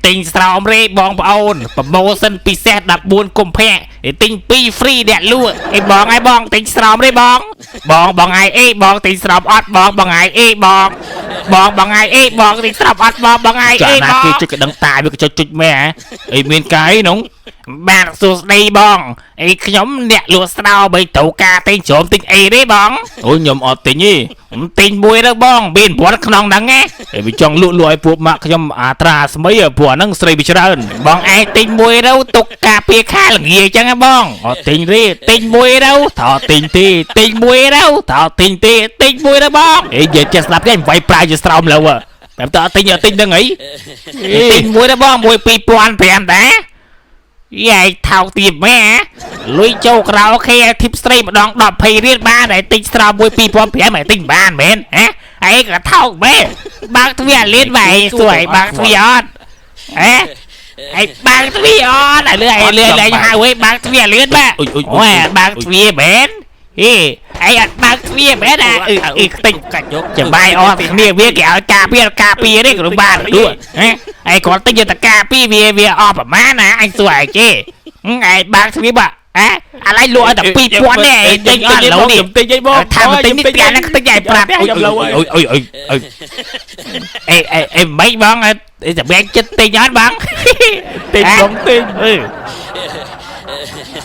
ទិញស្រោមរេបងប្អូនប្រម៉ូសិនពិសេស14កុម្ភៈទិញ2 free អ្នកលក់បងឯងបងទិញស្រោមរេបងបងឯងបងទិញស្រោមអត់បងឯងបងឯងបងទិញស្រោមអត់បងឯងបងគេចុចកដឹងតាវាក៏ចុចមែអីមានកាយនោះបាទសួស្ដីបងខ្ញុំអ្នកលក់ស្រោបីត្រូវការទិញជ្រុំទិញអីទេបងអូខ្ញុំអត់ទិញទេខ្ញុំទិញមួយទៅបងមានប្រវត្តិក្នុងហ្នឹងណាវាចង់លក់ឲ្យពួកម៉ាក់ខ្ញុំអាត្រាស្មីព្រោះហ្នឹងស្រីវាច្រើនបងឯងទិញមួយទៅទុកការពារខាល្ងាអញ្ចឹងណាបងអត់ទិញទេទិញមួយទៅថតទិញទេទិញមួយទៅថតទិញទេទិញមួយទៅបងនិយាយចេះស្ដាប់គេវាយប្រាយជាស្រោមលើតែតើទិញហ្នឹងអីទិញមួយទៅបងមួយ2500ដែរយាយថោកទៀតមែលុយចូលក្រៅអូខេធីបស្រីម្ដង10 20រៀលបានតែទិញស្រោមមួយ2500មិនទិញបានមែនហ៎ឯងក៏ថោកមែនបើកទ្វារលៀនវ៉ៃសួយបើកទ្វារអត់ហ៎ឯងបើកទ្វារអត់ឥឡូវឯងលេងហៅឯងបើកទ្វារលៀនបាទអូយបើកទ្វារមែនអីអត់បើកទ្វារមែនខ្ទេចកាច់យកចំបាយអស់គ្នាវាគេឲ្យការពារនេះក៏បានទួហ៎ឯងគាត់ទិញទៅការពារវាអស់ប្រមាណណាអញសួរឯងគេឯងបើកទ្វារបាទអាឡៃលក់ឲ្យតែ2000ទេទិញអត់ឡូវនេះទិញអីបងថាទិញនេះផ្ទះហ្នឹងទិញឲ្យប្រាប់អីមិនបងសម្រាប់ចិត្តទិញអត់បងទិញបងទិញ